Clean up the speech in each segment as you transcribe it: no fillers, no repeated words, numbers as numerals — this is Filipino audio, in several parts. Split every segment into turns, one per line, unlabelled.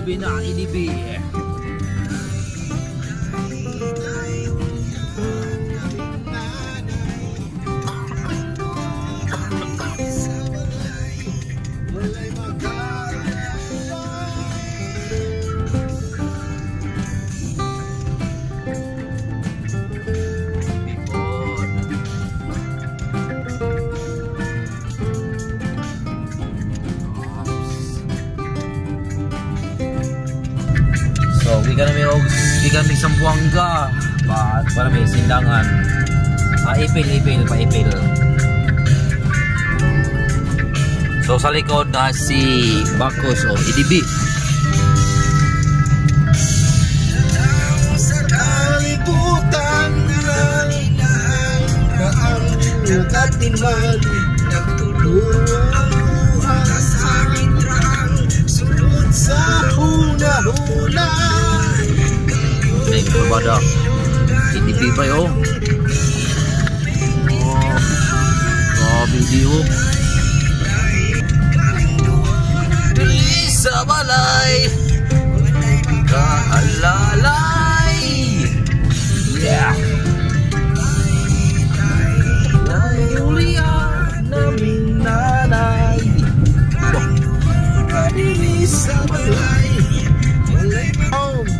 Grabe na ang EDB. So, gikan may Sambuanga para may sindangan. Ipil pa. So, sa likod na si Bacchus o EDB.
Sa kalibutan at timali nagtulungan sa aking drang sulod sa hula-hula.
May kurbada EDB pa yun. Grabe diyo. Sa balay kaalalay. Yeah. Layulia naming nanay.
Kadiri sa balay walay home.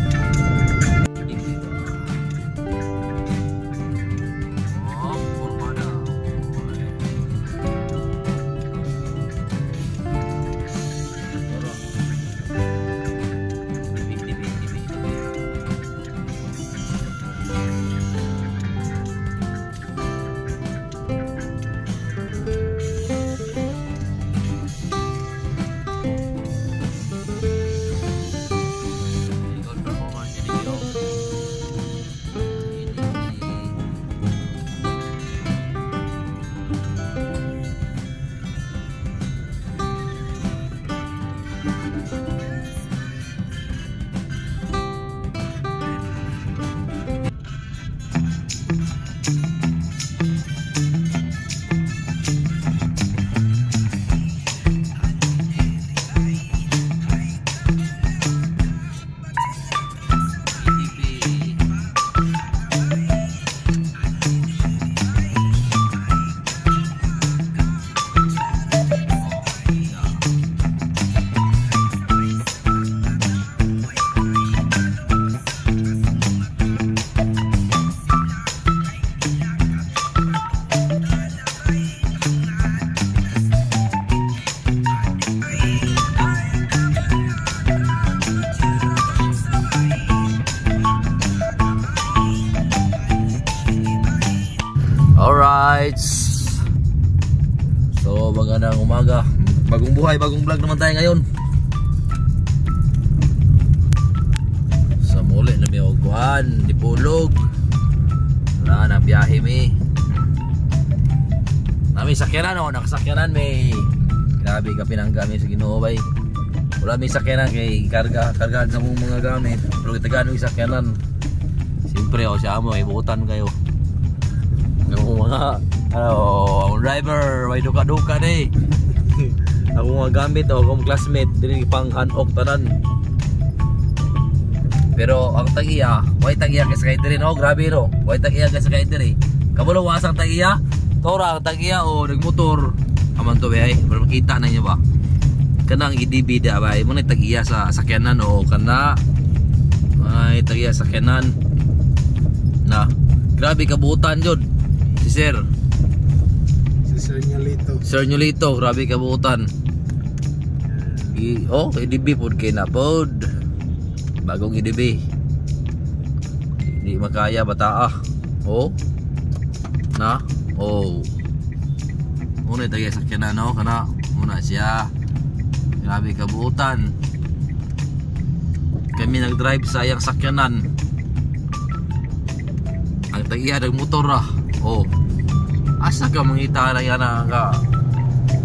Alright. So, magandang umaga. Bagong buhay, bagong vlog naman tayo ngayon. Sa muli na may uguan, di pulog. Wala na biyahe mi. Nami sakyanan o, nakasakyanan may. Grabe ka pinangga mi sa Ginoo bay. Wala may sakyanan kay kargaan sa mga gamit. Pero kitagaan may sakyanan. Siyempre o, siya mo, ibutan kayo. Yung mga ang driver, may duka-duka na eh. Ako mga gamit o akong classmate, din pang hanok tanan. Pero ang tag-iya, way tag-iya kasi kayo din. Oh, grabe no, way tag-iya kasi kayo din eh. Kamulo wasang tag-iya, tora ang tag-iya o nagmotor. Aman to ba eh, pero makita na niyo ba? Kanang EDB da ba, mo na tag-iya sa sakyanan o kana. Ay tag-iya sa sakyanan. Na, grabe kabutan jud. Si Sir
Nyolito.
Sir Nyolito, grabe kabutan. Oh, EDB pod kay na pod. Bagong EDB. Hindi makaya bata ah. Oh. Na? Oh. Muna tayo sakyanan no, kana muna siya. Grabe kabutan. Kami nag-drive sa iyang sakyanan. Ang tagiya ng motor ah. Oh. Asa ka mangita na yan ka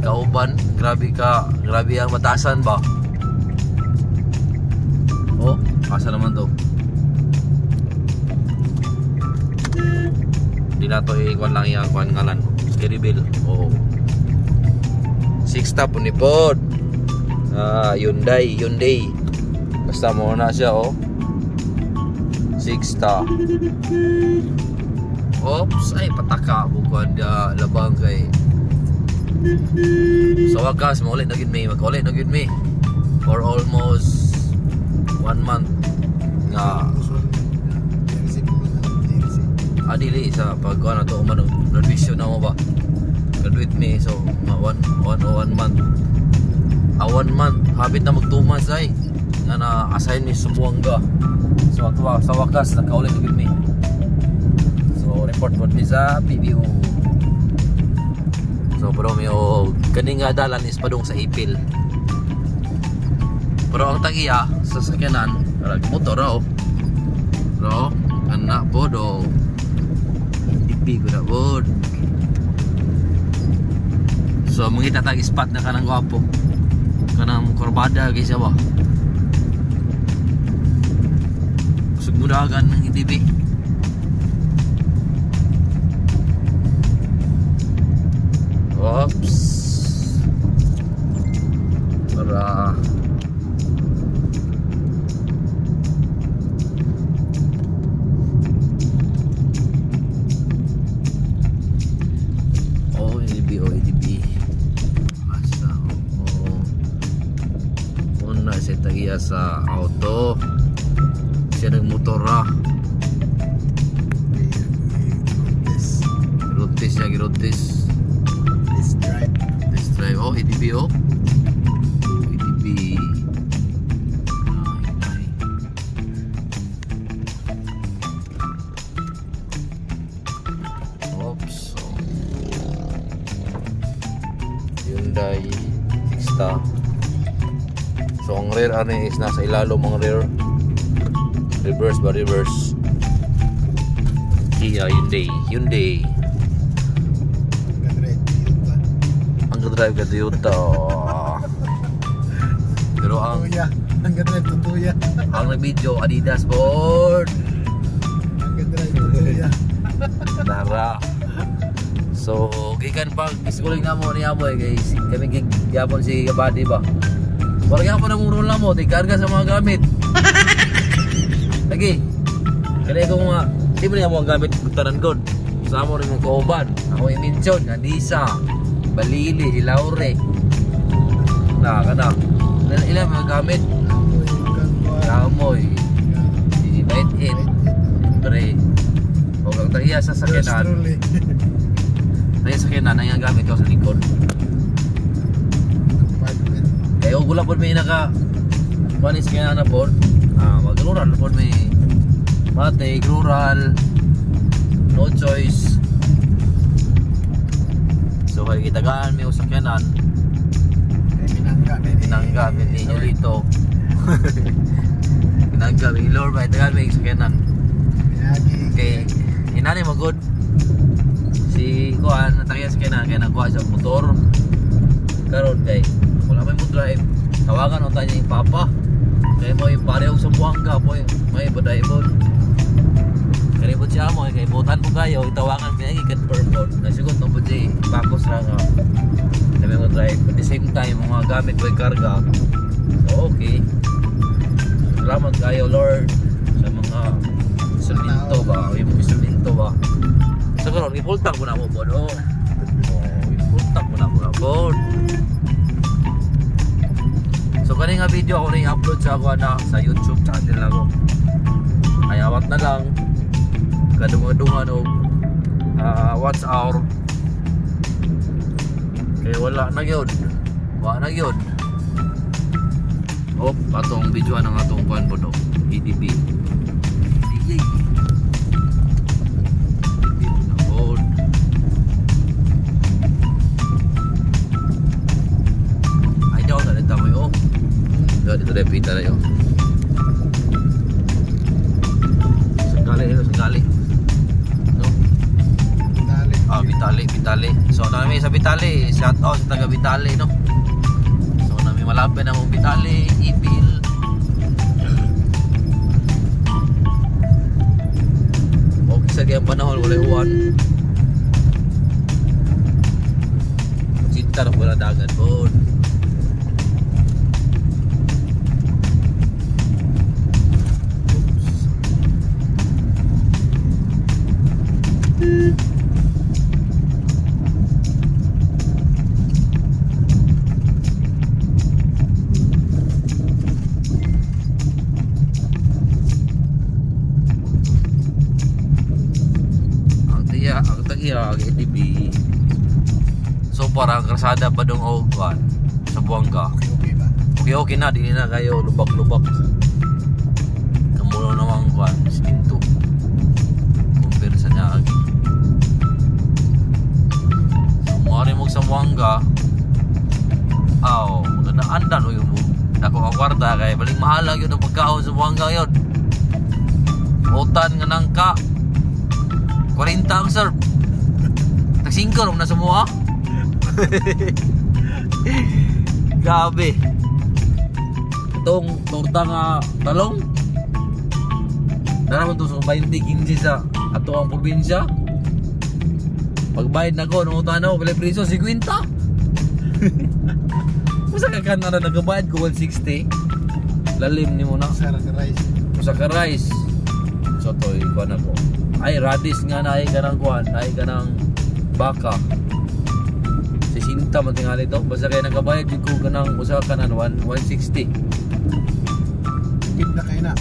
kauban, grabe ang batasan ba? Oh, asa naman to? Di na to ikuan lang yung kuan ngalan. Scary Bill. Oh. 6 stop ni pod. Hyundai. Basta mo na siya oh. 6 ta. Oops, ay pataka bukan dia labang kay. Sa wakas maulit na gid mi, mag-ulit na gid mi for almost 1 month nga adili sa pagkuha na to umano graduation na mo ba, graduate me, so 1 month 1 month habit na mag 2 months ay nga na assign ni Sumuanga, so sa wakas nakaulit na gid mi. So report po ni sa PBO. So pero may kani nga dalan is padung sa Ipil. Pero ang tagiya sa sakyanan, motor raw. Bro, anak bodo. Ipi ko na bod. So mangita tag spot na kanang gwapo. Kanang korbada guys ba. Sugmudagan ng IDB. Oops. Para OEDB asa una sa tagiya sa auto siya nagmotora girotis niya girotis this drive oh EDB oh EDB oops Hyundai Sixta. So ang rear ani is nasa ilalo mga rear. Reverse ba reverse. Kia Hyundai. Ang drive ka Toyota. Pero ang
drive Toyota.
Ang nag-video Adidas board.
Ang drive Toyota.
Nara. So, gikan pag schooling na mo niya mo guys. Kami gyapon si Kabady ba. Wala gyapon na mong roll mo, tikarga sa mga gamit. Lagi. Kaya ko nga, di mo niya mo ang gamit tanan god. Sa mo rin mong kauban. Ako i-mention, Andisa, Balili, Ilaure. Na, kana. Ilan mga gamit? Kamoy. Bite it. Siyempre. Huwag ang tahiya sa sakyanan. Tayo sa kina na yung gamit ko sa likod. Kaya gula po may naka panis kaya na po. Mag-rural po may mate, rural. No choice. So kaya kitagaan may usakyanan. Pinangga may ninyo dito. Pinangga may lord may tagaan may usakyanan. Okay, inani magod. Si kuan natagya sa kaya nakuha sa motor karon kay wala may mo drive tawagan unta niya yung papa kay mo yung pareho sa Buanga po may badaybon kay mo siya mo kay butan mo kayo itawagan pinagi confirm po nasigot no pud bakos ra nga may mo drive at the same time mga gamit ko karga so okay salamat kayo Lord sa mga instrumento ba yung instrumento ba. So karon ipultang mo na mo bod. Oh, ipultang mo na bod. So kani nga video ako na i-upload sa ako na sa YouTube channel ako. Ay awat na lang kadungan og watch hour. Kaya wala na gyud. Wala na gyud. Hop, atong video ang atong kuan pod EDB. DJ dito repita na yun Sagali no? Bitali so namin sa Bitali shout out sa taga Bitali no so namin malapit na mong Bitali Ipil okay sa gayang panahon wala uwan cinta na wala dagat po Ang tagiya ATV. So parang krasada pa dong Oguan sa Buanga.
Okay ba?
Okay na, di na kayo lubak-lubak. Kamulo naman kuan, sinto. Compare sa Nyagi. So mari mo sa Buanga. Andan o yung dako ang kwarta kay baling mahal lang yun ang pagkaon sa Buanga yun. Utan nga nangka 40 ang serve. Tagsingkor na sa mua. Grabe. Itong torta nga talong naraman to sa 20-15 sa ato ang probinsya. Pagbayad na ko nung utano pala priso 50. Musa ka kan na nagabayad ko 160. Lalim ni mo na.
Sarap ka rice.
Musa ka rice. So to ikuan ako. Ay radis nga na ay kanang kuan, ay kanang baka. Sinta man tingali to. Basta kaya nagabayad yung ko kanang usa ka na 160.
Tip na kayo na.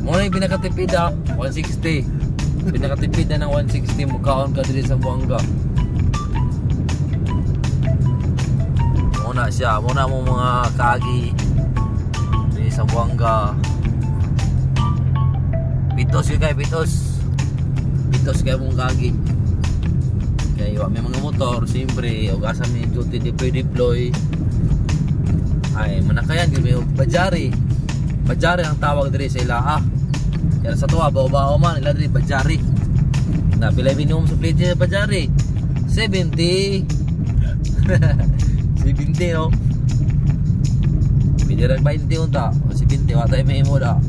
Muna yung pinakatipid 160. Pinakatipid na ng 160. Mukhaon ka dili sa Buanga. Muna siya. Muna mo mga kagi dili sa Buanga. Pitos yun kayo, pitos. Pitos kayo mong kagi. Kaya may mga motor, siyempre, o kasa may duty deploy. Ay, manakayan, may bajari. Bajari ang tawag diri sa ila. Kaya sa tuwa, bao-bao man, ila diri bajari. Na, pila minimum sa plate bajari? 70. 70, no? Pinirag 20 unta. O 70, watay may imo da.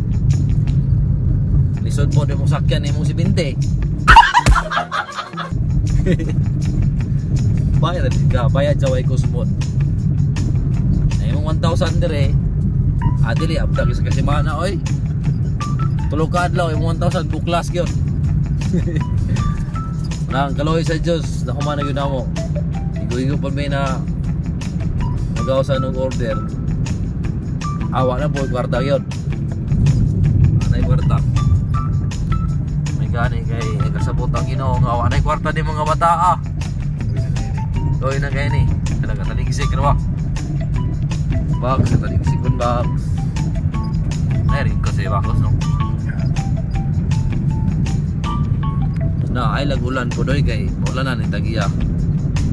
Lisod po din mong sakyan, imong 70. Bayad ka, bayad sa way kusmon. Ay mong 1,000 dire. Adili abda sa kasimana oy. Tulog ka adlaw imong 1,000 buklas gyud. Nang kaloy sa Dios na humana gyud namo. Igo-igo pa may na nagaw sa nung order. Awa na po kwarta gyud. Anay kwarta. Gani kay kasabot ang Ginoo nga wa nay kwarta ni mga bata. Doy na kay ni. Talaga taligsik ra. Box taligsik kun box. Meron ko sa bakos no. Na ay lagulan ko doy kay ulanan ni tagiya.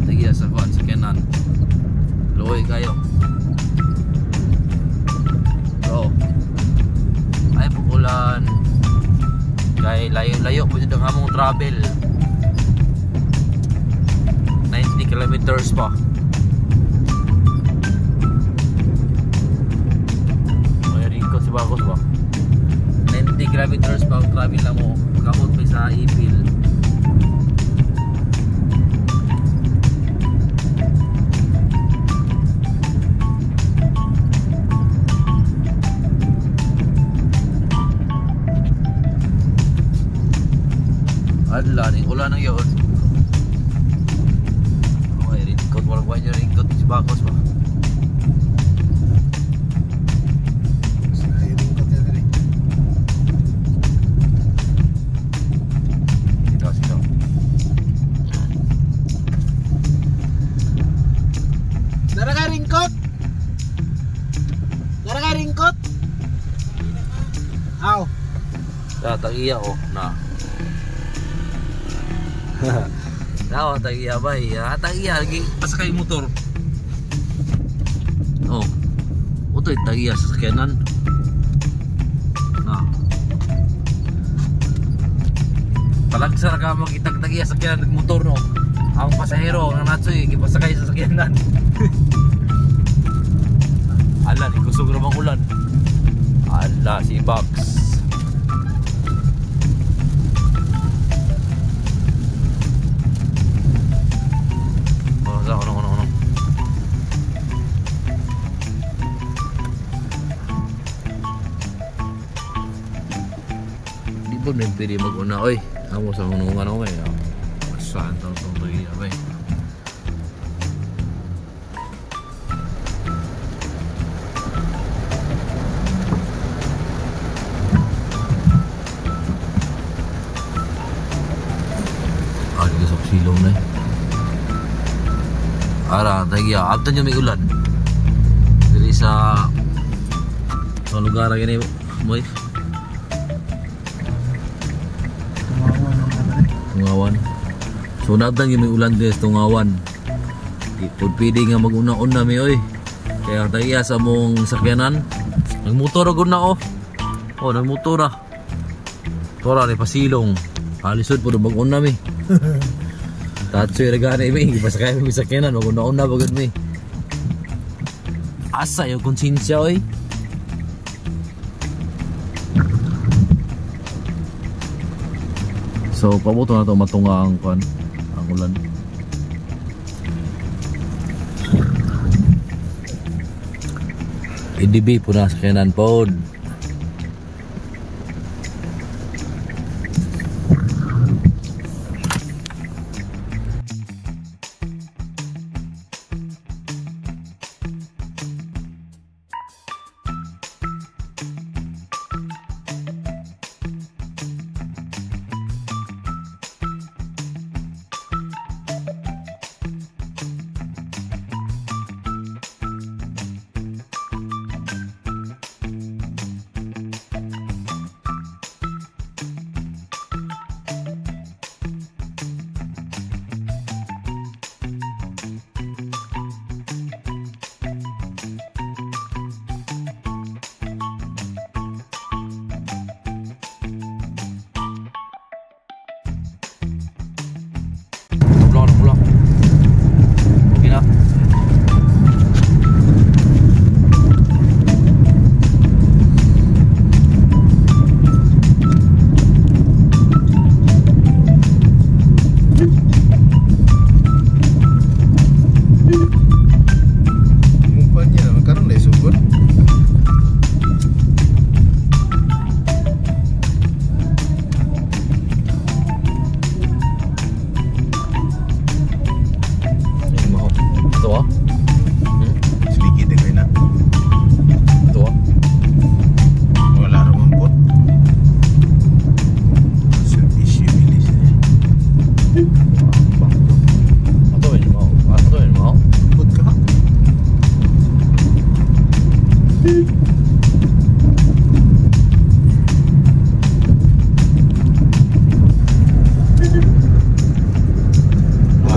Tagiya sa kuan sa Kenan. Loy kayo. Bro. Ay pugulan. Kaya layo-layo po dito ang among travel 90 kilometers pa. May ringkot si Bakos ba? 90 kilometers pa ang travel na mo. Pagkabot may sa Ipil. Adla, ulan na yun. Okay, ringkot. Walang kanya ringkot si Bakos ba?
Ringkot yan rin.
Sino.
Nara ka ringkot? Nara ka ringkot? Aw.
Tagiya oh, na. Tawa tagiya ba? Tagiya lagi pas kay motor. Oh. Utoy tagiya sa sakyanan. Na. Palagsar ka makitag tagiya sa sakyanan ng motor no. Ang pasahero nga natsoy gipasakay sa sakyanan. Ala ni kusog ra bang ulan. Ala si Box. Ono. Di ba may pili mag-una oy? Amo sa hunungan ako ngayon. saan itong tuloy abay. Dito sa silong na ara tagi abtan nyo may ulan diri sa lugar gini moy Tungawan. So nagdang yung may ulan din sa Tungawan. Di pwede nga mag-una-una mi oy. Kaya tagiya sa mong sakyanan. Nagmotor agad na oh. Oh, nagmotor na. Tora ni pasilong. Halisod po mag-una mi. Tatsoy ragana mi. Pasakay mi sakyanan. Mag-una-una bagad mi. Asa yung konsensya oy. So pabuto na to matunga ang kuan, ang ulan. IDB po na sa kanan pod.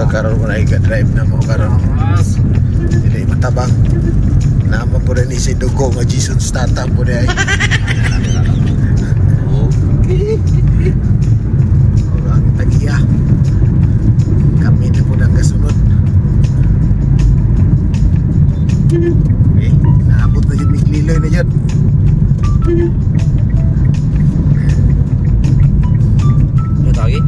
Karon mo na drive na mo karon. Dili matabang. Nama po rin si dugo nga Jason Statham po rin. Okay. Orang tagiya. Kami na po nang kasunod. Okay. Naabot na yun, migliloy na yun.
Ano tagi?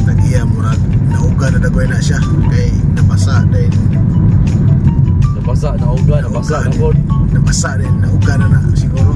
Tagiya murag nauga na dagoy na siya kay nabasa din.
Nabasa na pod.
Nabasa din, nauga na siguro.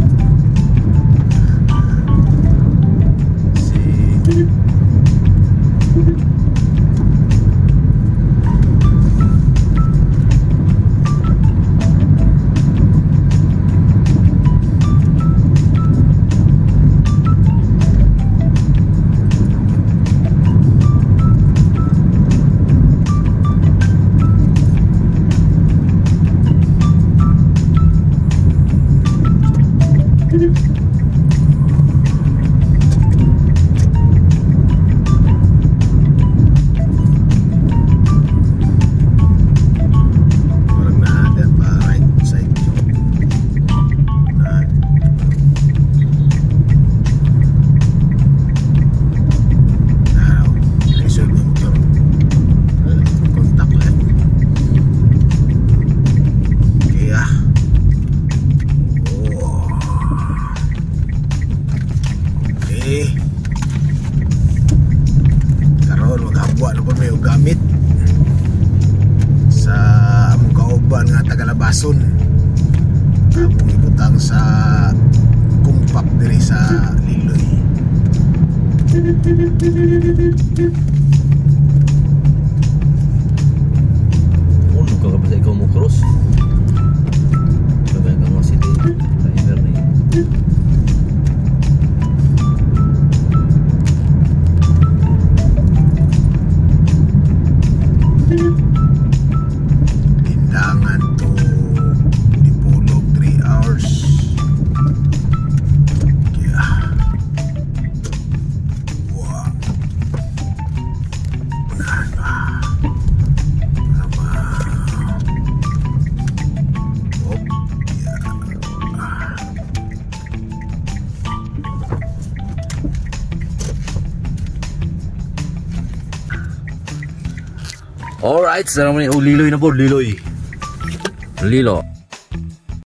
among gamit sa among kauban nga Tagalabason. Among ibutang sa kumpak diri sa Liloy.
Ano ka ba sa ikaw mo cross? Sabi ka mo city driver ni.
Tindangan to Dipolog 3 hours. Yeah. Wow.
Alright, sarang mo ni Liloy na po, Liloy. Lilo.